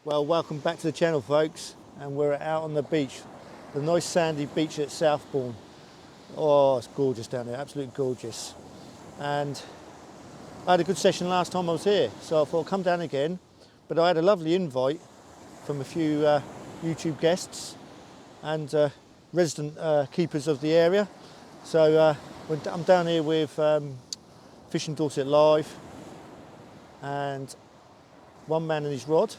Well, welcome back to the channel, folks, and we're out on the beach, the nice sandy beach at Southbourne. Oh, it's gorgeous down there, absolutely gorgeous. And I had a good session last time I was here, so I thought I'd come down again, but I had a lovely invite from a few YouTube guests and resident keepers of the area. So I'm down here with Fishing Dorset Live and One Man and His Rod,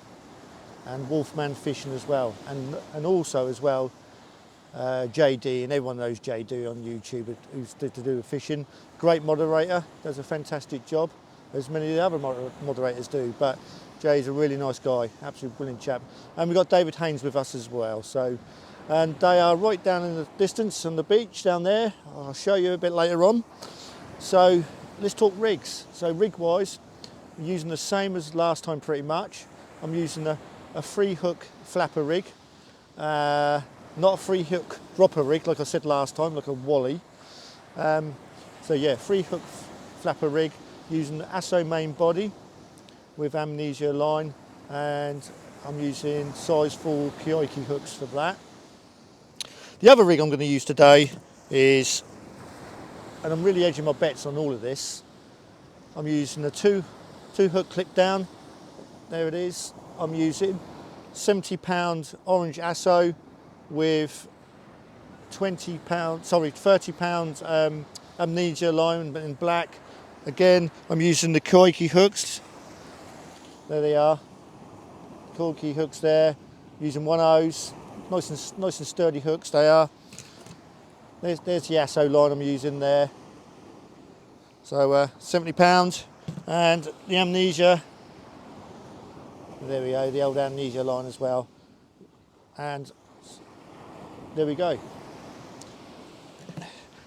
and Wolfman fishing as well, and also as well JD, and everyone knows JD on YouTube who's to do with fishing. Great moderator, does a fantastic job, as many of the other moderators do, but Jay's a really nice guy, absolutely brilliant chap. And we've got David Haynes with us as well. So, and they are right down in the distance on the beach down there. I'll show you a bit later on. So let's talk rigs. So rig wise, I'm using the same as last time pretty much. I'm using a free hook flapper rig, not a free hook dropper rig like I said last time, like a Wally. So yeah, free hook flapper rig using the ASSO main body with amnesia line, and I'm using size 4 Kyoiki hooks for that. The other rig I'm going to use today is, and I'm really edging my bets on all of this, I'm using a two hook clip down. There it is. I'm using 70 pound orange ASSO with 30 pound amnesia line in black. Again, I'm using the Kyoiki hooks. There they are. Kyoiki hooks there. Using 1/0s. Nice and sturdy hooks they are. There's the ASSO line I'm using there. So 70 pounds, and the amnesia. There we go, the old amnesia line as well. And there we go.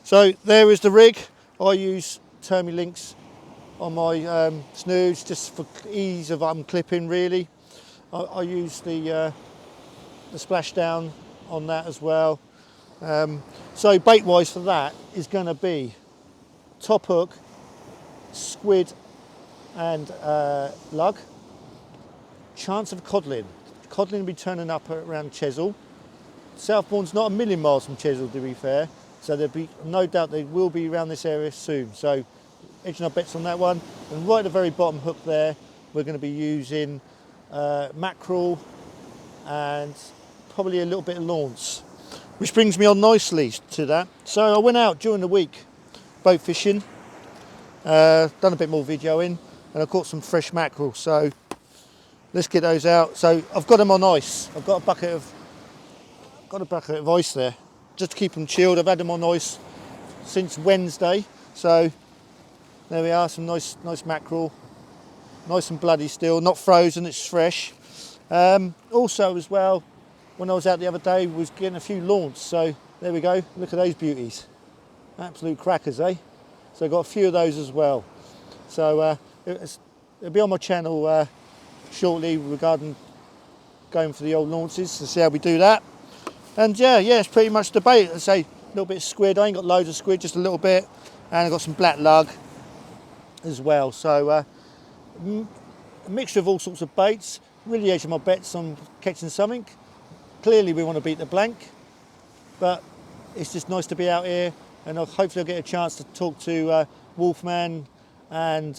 So there is the rig. I use Termi links on my snoods just for ease of unclipping really. I use the splashdown on that as well. So bait wise for that is going to be top hook, squid and lug. Chance of codling. Codling will be turning up around Chesil. Southbourne's not a million miles from Chesil, to be fair, so there'll be no doubt they will be around this area soon. So edging our bets on that one. And right at the very bottom hook there, we're going to be using mackerel and probably a little bit of lawns, which brings me on nicely to that. So I went out during the week boat fishing, done a bit more videoing, and I caught some fresh mackerel. So let's get those out. So I've got them on ice. I've got a bucket of ice there, just to keep them chilled. I've had them on ice since Wednesday. So there we are, some nice mackerel, nice and bloody still, not frozen, it's fresh. Also as well, when I was out the other day, was getting a few launch. So there we go. Look at those beauties, absolute crackers, eh? So I got a few of those as well. So it'll be on my channel shortly regarding going for the old launches to see how we do that. And yeah, it's pretty much the bait. I say a little bit of squid. I ain't got loads of squid, just a little bit, and I've got some black lug as well. So a mixture of all sorts of baits. Really edging my bets on catching something. Clearly we want to beat the blank, but it's just nice to be out here, and hopefully I'll get a chance to talk to Wolfman and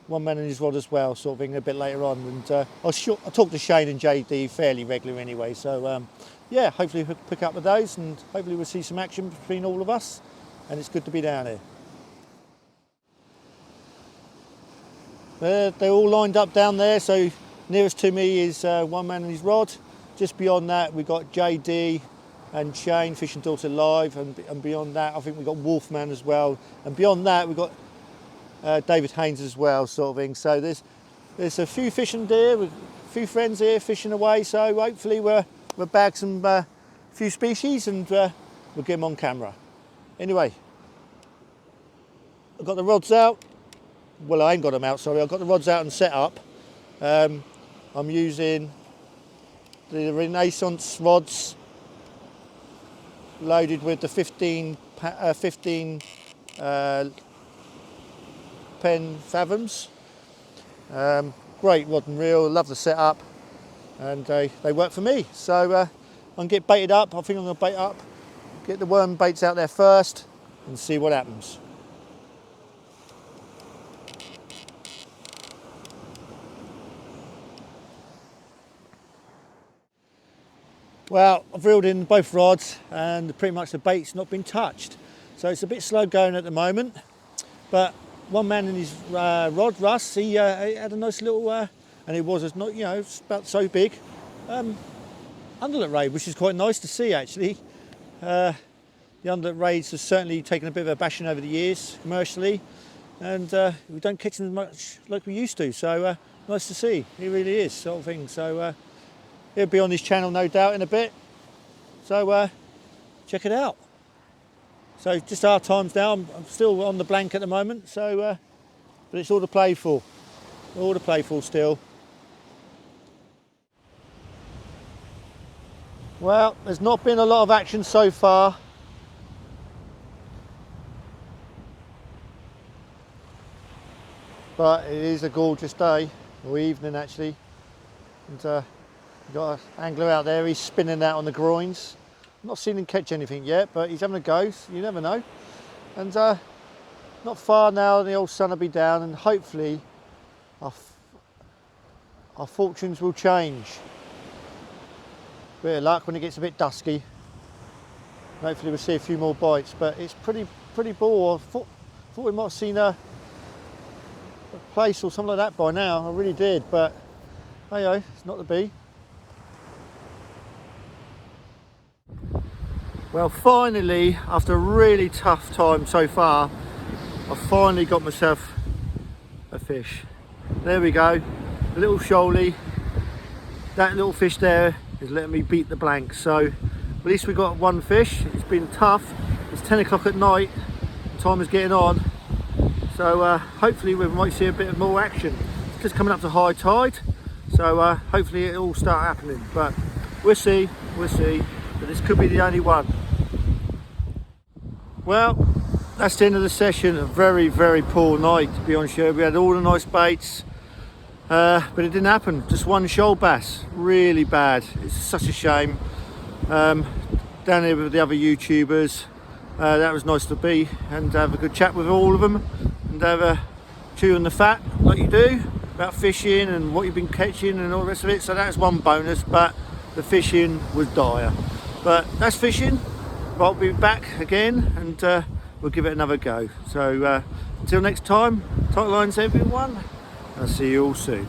One Man and His Rod as well, sort of thing, a bit later on. And I'll talk to Shane and JD fairly regularly anyway. So yeah, hopefully we'll pick up with those, and hopefully we'll see some action between all of us. And it's good to be down here. They're all lined up down there. So nearest to me is One Man and His Rod. Just beyond that, we've got JD and Shane Fishing Dorset Live, and beyond that, I think we've got Wolfman as well. And beyond that, we've got David Haynes as well, sort of thing. So there's a few fishing deer, with a few friends here fishing away. So hopefully we'll bag some few species and we'll get them on camera. Anyway, I've got the rods out. Well, I ain't got them out, sorry. I've got the rods out and set up. I'm using the Renaissance rods loaded with the 15 pen fathoms. Great rod and reel, love the setup, and they work for me. So I'm going to get baited up. I think I'm going to bait up, get the worm baits out there first and see what happens. Well, I've reeled in both rods and pretty much the bait's not been touched. So it's a bit slow going at the moment, but one man in his rod, Russ, he had a nice little, and it was not, it's about so big, undulate raid, which is quite nice to see actually. The undulate raids have certainly taken a bit of a bashing over the years commercially, and we don't catch them as much like we used to. So nice to see. It really is, sort of thing. So he'll be on his channel no doubt in a bit. So check it out. So just our times now. I'm still on the blank at the moment. So, but it's all to play for. All to play for still. Well, there's not been a lot of action so far. But it is a gorgeous day, or evening actually. And we've got an angler out there, he's spinning out on the groins. Not seen him catch anything yet, but he's having a go, so you never know. And not far now, the old sun will be down, and hopefully our fortunes will change. Bit of luck when it gets a bit dusky. Hopefully we'll see a few more bites, but it's pretty poor. I thought we might have seen a place or something like that by now. I really did, but hey-oh, it's not to be. Well, finally, after a really tough time so far, I've finally got myself a fish. There we go, a little shoaly. That little fish there is letting me beat the blank. So at least we got one fish. It's been tough. It's 10 o'clock at night. Time is getting on. So hopefully we might see a bit more action. It's just coming up to high tide. So hopefully it'll all start happening. But we'll see. But this could be the only one. Well, that's the end of the session. A very, very poor night, to be honest with you. We had all the nice baits, but it didn't happen. Just one shoal bass, really bad. It's such a shame. Down here with the other YouTubers, that was nice to be and have a good chat with all of them and have a chew on the fat like you do about fishing and what you've been catching and all the rest of it. So that's one bonus, but the fishing was dire. But that's fishing. But I'll be back again and we'll give it another go. So until next time, tight lines everyone. I'll see you all soon.